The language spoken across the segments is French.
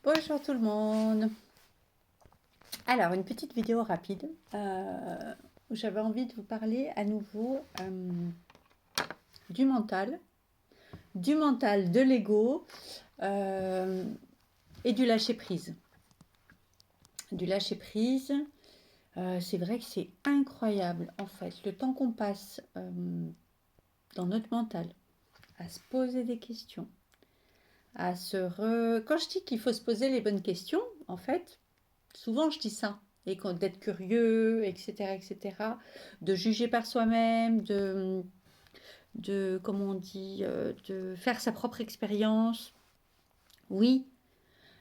Bonjour tout le monde. Alors, une petite vidéo rapide où j'avais envie de vous parler à nouveau du mental, de l'ego euh, et du lâcher prise. Du lâcher prise, c'est vrai que c'est incroyable en fait, le temps qu'on passe dans notre mental à se poser des questions, Quand je dis qu'il faut se poser les bonnes questions, en fait, souvent je dis ça. Et d'être curieux, etc., etc., de juger par soi-même, comment on dit, de faire sa propre expérience. Oui,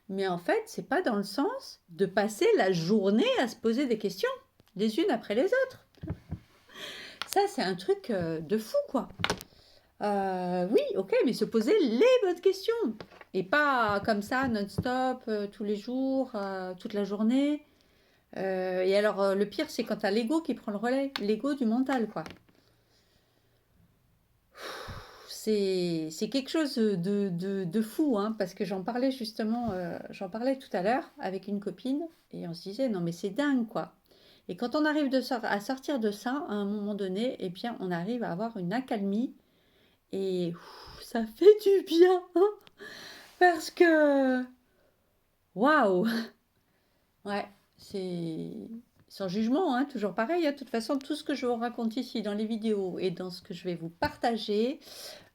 mais en fait, c'est pas dans le sens de passer la journée à se poser des questions, les unes après les autres. Ça, c'est un truc de fou, quoi. Oui, ok, mais se poser les bonnes questions. Et pas comme ça, non-stop, tous les jours, toute la journée. Et alors, le pire, c'est quand t'as l'ego qui prend le relais, l'ego du mental, quoi. C'est quelque chose de fou, hein, parce que j'en parlais justement, j'en parlais tout à l'heure avec une copine, et on se disait, non mais c'est dingue, quoi. Et quand on arrive à sortir de ça, à un moment donné, eh bien, on arrive à avoir une accalmie, et ça fait du bien, hein, parce que, waouh, ouais, c'est sans jugement, hein, toujours pareil, hein. De toute façon, tout ce que je vous raconte ici dans les vidéos et dans ce que je vais vous partager,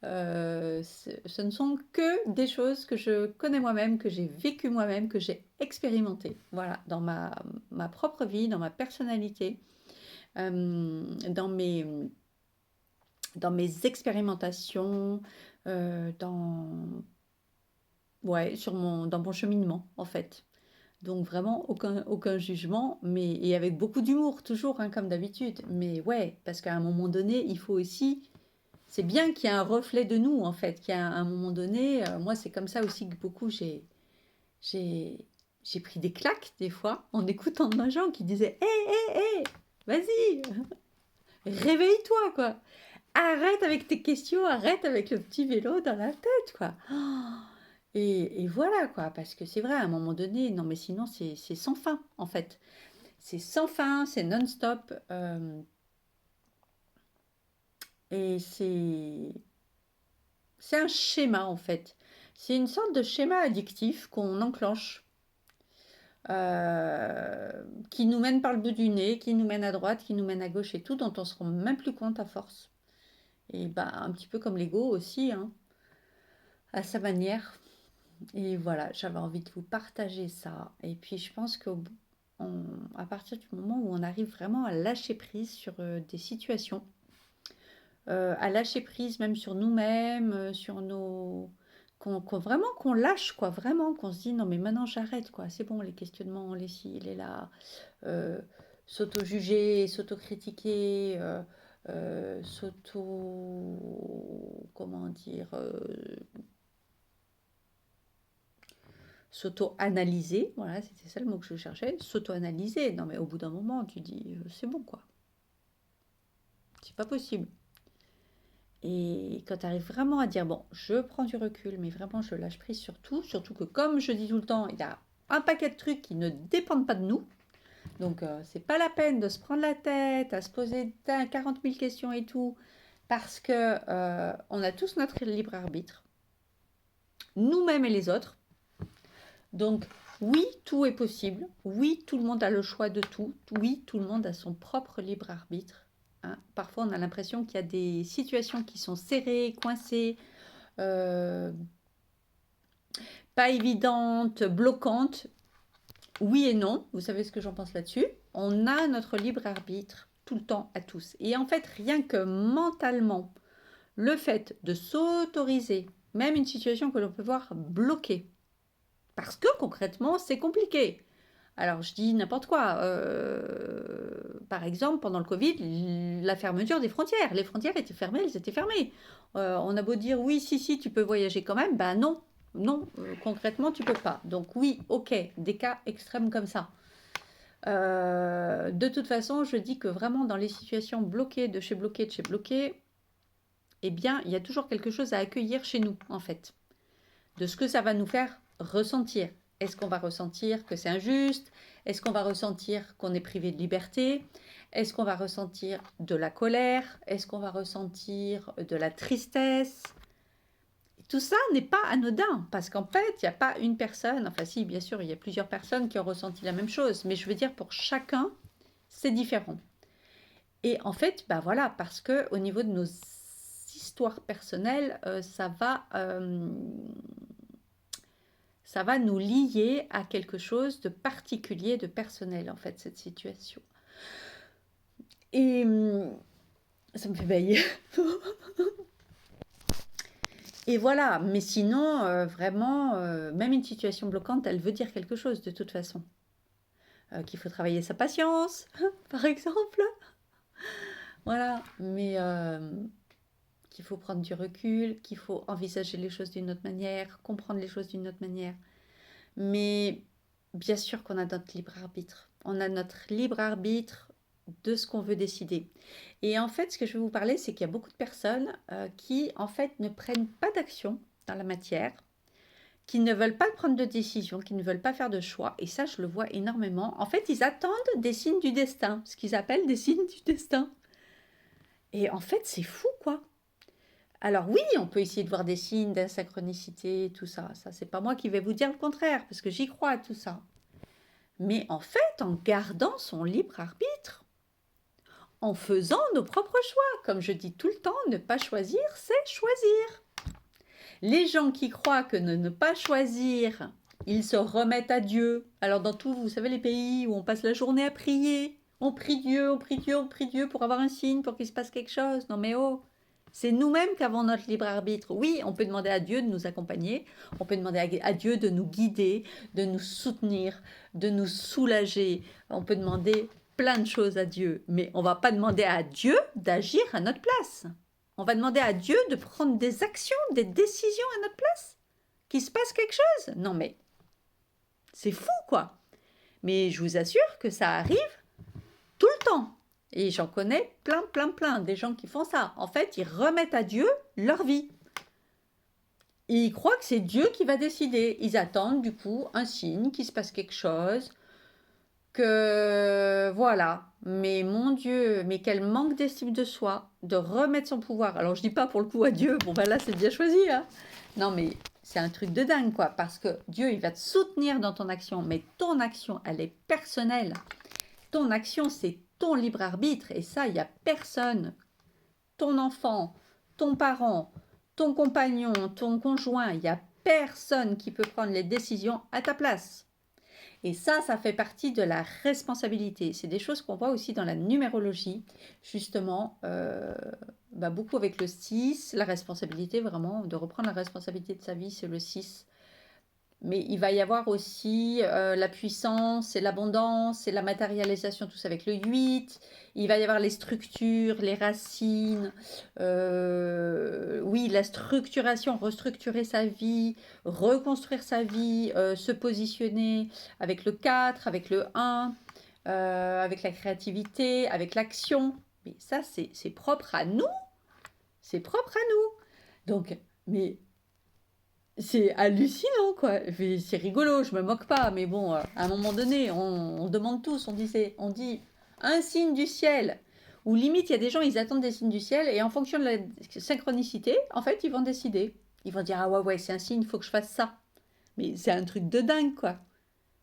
ce ne sont que des choses que je connais moi-même, que j'ai vécues moi-même, que j'ai expérimentées. Voilà, dans ma propre vie, dans ma personnalité, dans dans mes expérimentations, dans, ouais, dans mon cheminement, en fait. Donc vraiment aucun jugement, mais et avec beaucoup d'humour toujours, hein, comme d'habitude. Mais ouais, parce qu'à un moment donné, il faut aussi, c'est bien qu'il y ait un reflet de nous en fait, qu'il y a un moment donné, moi c'est comme ça aussi que beaucoup j'ai j'ai pris des claques des fois en écoutant des gens qui disaient hé hé hé, vas-y, réveille-toi quoi. Arrête avec tes questions, arrête avec le petit vélo dans la tête quoi. Et voilà quoi, parce que c'est vrai, à un moment donné, non mais sinon c'est sans fin en fait. C'est sans fin, c'est non-stop. Et c'est un schéma en fait. C'est une sorte de schéma addictif qu'on enclenche, qui nous mène par le bout du nez, qui nous mène à droite, qui nous mène à gauche et tout, dont on se rend même plus compte à force. Et bah un petit peu comme l'ego aussi, hein, à sa manière. Et voilà, j'avais envie de vous partager ça. Et puis je pense à partir du moment où on arrive vraiment à lâcher prise sur des situations, à lâcher prise même sur nous-mêmes, sur nos... vraiment qu'on lâche, quoi, vraiment, qu'on se dit non mais maintenant j'arrête, quoi, c'est bon, les questionnements, les ci, les là, euh, s'auto-juger, s'auto-critiquer, comment dire, s'auto-analyser, voilà, c'était ça le mot que je cherchais, s'auto-analyser, non mais au bout d'un moment, tu dis, c'est bon, quoi, c'est pas possible. Et quand tu arrives vraiment à dire, bon, je prends du recul, mais vraiment je lâche prise sur tout, surtout que comme je dis tout le temps, il y a un paquet de trucs qui ne dépendent pas de nous. Donc c'est pas la peine de se prendre la tête, à se poser 40 000 questions et tout, parce que on a tous notre libre arbitre, nous-mêmes et les autres. Donc oui, tout est possible. Oui, tout le monde a le choix de tout. Oui, tout le monde a son propre libre arbitre, hein. Parfois, on a l'impression qu'il y a des situations qui sont serrées, coincées, euh, pas évidentes, bloquantes. Oui et non, vous savez ce que j'en pense là-dessus. On a notre libre arbitre tout le temps à tous. Et en fait, rien que mentalement, le fait de s'autoriser, même une situation que l'on peut voir bloquée, parce que concrètement, c'est compliqué. Alors, je dis n'importe quoi. Par exemple, pendant le Covid, la fermeture des frontières. Les frontières étaient fermées, elles étaient fermées. On a beau dire oui, si, tu peux voyager quand même. Ben non, non, concrètement, tu peux pas. Donc oui, ok, des cas extrêmes comme ça. De toute façon, je dis que vraiment dans les situations bloquées, de chez bloqué, eh bien, il y a toujours quelque chose à accueillir chez nous, en fait, de ce que ça va nous faire ressentir. Est-ce qu'on va ressentir que c'est injuste? Est-ce qu'on va ressentir qu'on est privé de liberté? Est-ce qu'on va ressentir de la colère? Est-ce qu'on va ressentir de la tristesse? Tout ça n'est pas anodin, parce qu'en fait, il n'y a pas une personne, enfin si, bien sûr, il y a plusieurs personnes qui ont ressenti la même chose, mais je veux dire, pour chacun, c'est différent. Et en fait, bah voilà, parce que au niveau de nos histoires personnelles, ça va nous lier à quelque chose de particulier, de personnel, en fait, cette situation. Et ça me fait bailler. Et voilà, mais sinon, vraiment, même une situation bloquante, elle veut dire quelque chose de toute façon. Qu'il faut travailler sa patience, par exemple. Voilà, mais qu'il faut prendre du recul, qu'il faut envisager les choses d'une autre manière, comprendre les choses d'une autre manière. Mais bien sûr qu'on a notre libre arbitre. On a notre libre arbitre de ce qu'on veut décider. Et en fait, ce que je vais vous parler, c'est qu'il y a beaucoup de personnes qui, en fait, ne prennent pas d'action dans la matière, qui ne veulent pas prendre de décision, qui ne veulent pas faire de choix. Et ça, je le vois énormément. En fait, ils attendent des signes du destin, ce qu'ils appellent des signes du destin. Et en fait, c'est fou, quoi. Alors oui, on peut essayer de voir des signes d'insynchronicité, tout ça. Ça, c'est pas moi qui vais vous dire le contraire, parce que j'y crois à tout ça. Mais en fait, en gardant son libre arbitre, en faisant nos propres choix. Comme je dis tout le temps, ne pas choisir, c'est choisir. Les gens qui croient que ne pas choisir, ils se remettent à Dieu. Alors dans tous, vous savez, les pays où on passe la journée à prier, on prie Dieu, on prie Dieu, on prie Dieu pour avoir un signe, pour qu'il se passe quelque chose. Non mais oh, c'est nous-mêmes qui avons notre libre arbitre. Oui, on peut demander à Dieu de nous accompagner, on peut demander à Dieu de nous guider, de nous soutenir, de nous soulager. On peut demander plein de choses à Dieu, mais on ne va pas demander à Dieu d'agir à notre place. On va demander à Dieu de prendre des actions, des décisions à notre place. Qu'il se passe quelque chose. Non mais, c'est fou quoi. Mais je vous assure que ça arrive tout le temps. Et j'en connais plein, des gens qui font ça. En fait, ils remettent à Dieu leur vie. Et ils croient que c'est Dieu qui va décider. Ils attendent du coup un signe, qu'il se passe quelque chose, que voilà. Mais mon Dieu, mais quel manque d'estime de soi, de remettre son pouvoir. Alors je dis pas pour le coup à Dieu, bon ben là c'est bien choisi, hein. Non mais c'est un truc de dingue quoi, parce que Dieu il va te soutenir dans ton action, mais ton action elle est personnelle. Ton action c'est ton libre arbitre et ça il n'y a personne, ton enfant, ton parent, ton compagnon, ton conjoint, il n'y a personne qui peut prendre les décisions à ta place. Et ça fait partie de la responsabilité. C'est des choses qu'on voit aussi dans la numérologie, justement, beaucoup avec le 6, la responsabilité vraiment, de reprendre la responsabilité de sa vie, c'est le 6. Mais il va y avoir aussi la puissance et l'abondance et la matérialisation, tout ça avec le 8. Il va y avoir les structures, les racines. Oui, la structuration, restructurer sa vie, reconstruire sa vie, se positionner avec le 4, avec le 1, avec la créativité, avec l'action. Mais ça, c'est propre à nous. C'est propre à nous. Donc, mais c'est hallucinant, quoi. C'est rigolo, je me moque pas, mais bon, à un moment donné, on demande tous, on dit un signe du ciel, ou limite, il y a des gens, ils attendent des signes du ciel, et en fonction de la synchronicité, en fait, ils vont décider. Ils vont dire, ah ouais, c'est un signe, il faut que je fasse ça. Mais c'est un truc de dingue, quoi.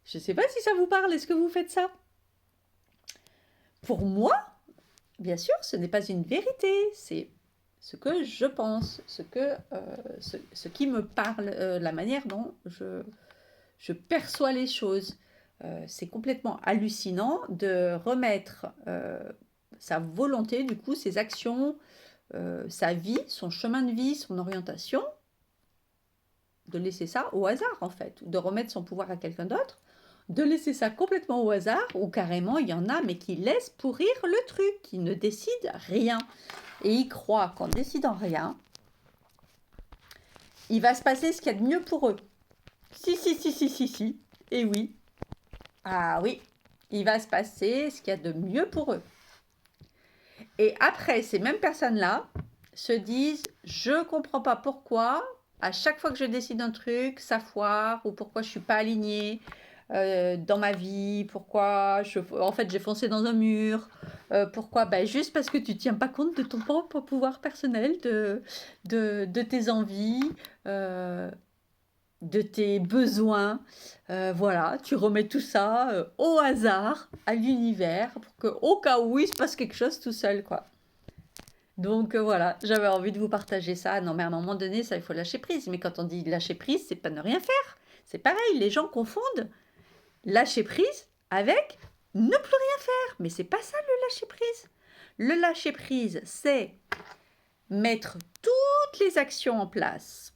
Je sais pas si ça vous parle, est-ce que vous faites ça? Pour moi, bien sûr, ce n'est pas une vérité, c'est ce que je pense, ce qui me parle, la manière dont je perçois les choses. C'est complètement hallucinant de remettre sa volonté, du coup, ses actions, sa vie, son chemin de vie, son orientation, de laisser ça au hasard en fait, ou de remettre son pouvoir à quelqu'un d'autre, de laisser ça complètement au hasard, ou carrément il y en a mais qui laissent pourrir le truc, qui ne décident rien. Et ils croient qu'en décidant rien, il va se passer ce qu'il y a de mieux pour eux. Si. Et oui. Ah oui. Il va se passer ce qu'il y a de mieux pour eux. Et après, ces mêmes personnes-là se disent, je ne comprends pas pourquoi, à chaque fois que je décide un truc, ça foire, ou pourquoi je suis pas alignée dans ma vie, pourquoi en fait j'ai foncé dans un mur, pourquoi ben, juste parce que tu tiens pas compte de ton propre pouvoir personnel, de tes envies, euh, de tes besoins. Voilà, tu remets tout ça au hasard, à l'univers, pour que au cas où il se passe quelque chose tout seul, quoi. Donc voilà, j'avais envie de vous partager ça. Non, mais à un moment donné, ça, il faut lâcher prise. Mais quand on dit lâcher prise, c'est pas ne rien faire. C'est pareil, les gens confondent lâcher prise avec ne plus rien faire. Mais c'est pas ça le lâcher prise. Le lâcher prise, c'est mettre toutes les actions en place.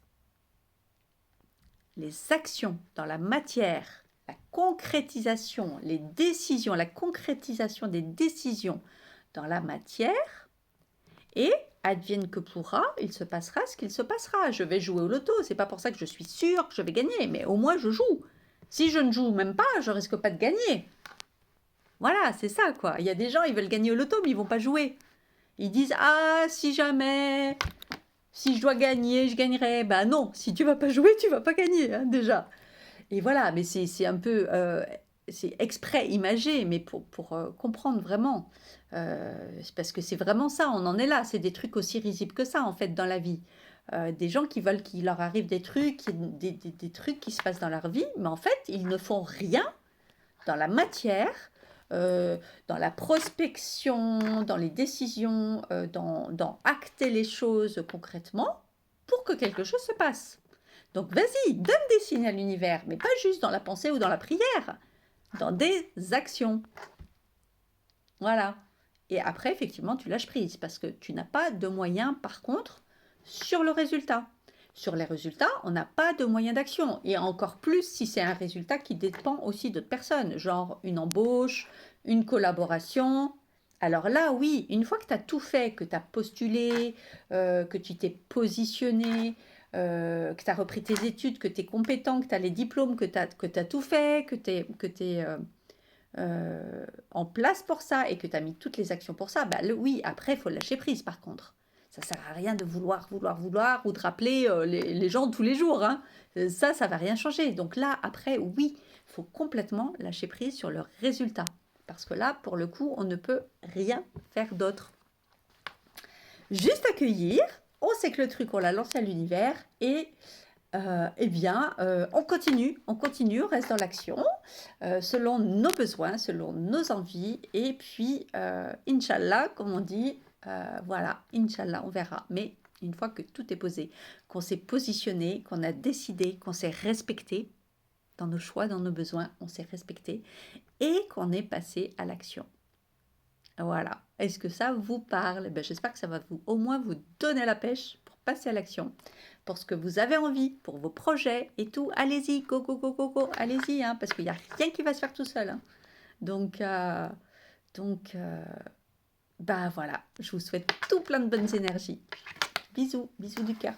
Les actions dans la matière, la concrétisation, les décisions, la concrétisation des décisions dans la matière. Et advienne que pourra, il se passera ce qu'il se passera. Je vais jouer au loto, c'est pas pour ça que je suis sûre que je vais gagner, mais au moins je joue. Si je ne joue même pas, je risque pas de gagner. Voilà, c'est ça quoi. Il y a des gens, ils veulent gagner au loto, mais ils vont pas jouer. Ils disent ah si jamais, si je dois gagner, je gagnerai. Ben non, si tu vas pas jouer, tu vas pas gagner hein, déjà. Et voilà, mais c'est un peu, c'est exprès imagé, mais pour comprendre vraiment. C'est parce que c'est vraiment ça, on en est là. C'est des trucs aussi risibles que ça, en fait, dans la vie. Des gens qui veulent qu'il leur arrive des trucs, des trucs qui se passent dans leur vie, mais en fait, ils ne font rien dans la matière, dans la prospection, dans les décisions, dans acter les choses concrètement pour que quelque chose se passe. Donc vas-y, donne des signes à l'univers, mais pas juste dans la pensée ou dans la prière, dans des actions. Voilà. Et après, effectivement, tu lâches prise parce que tu n'as pas de moyens, par contre, sur le résultat. Sur les résultats, on n'a pas de moyens d'action. Et encore plus si c'est un résultat qui dépend aussi d'autres personnes, genre une embauche, une collaboration. Alors là, oui, une fois que tu as tout fait, que tu as postulé, que tu t'es positionné, que tu as repris tes études, que tu es compétent, que tu as les diplômes, que tu as tout fait, que tu es en place pour ça et que tu as mis toutes les actions pour ça, bah, oui, après, il faut lâcher prise par contre. Ça sert à rien de vouloir ou de rappeler les gens tous les jours. Hein. Ça va rien changer. Donc là, après, oui, il faut complètement lâcher prise sur le résultat. Parce que là, pour le coup, on ne peut rien faire d'autre. Juste accueillir, on sait que le truc, on l'a lancé à l'univers et eh bien, on continue, on reste dans l'action, selon nos besoins, selon nos envies, et puis, Inch'Allah, comme on dit, voilà, Inch'Allah, on verra. Mais une fois que tout est posé, qu'on s'est positionné, qu'on a décidé, qu'on s'est respecté dans nos choix, dans nos besoins, on s'est respecté, et qu'on est passé à l'action. Voilà. Est-ce que ça vous parle? Ben, j'espère que ça va au moins vous donner la pêche pour passer à l'action, pour ce que vous avez envie, pour vos projets et tout. Allez-y, go, go, go, go, go, allez-y, hein, parce qu'il n'y a rien qui va se faire tout seul. Hein. Donc, bah voilà, je vous souhaite tout plein de bonnes énergies. Bisous, bisous du cœur.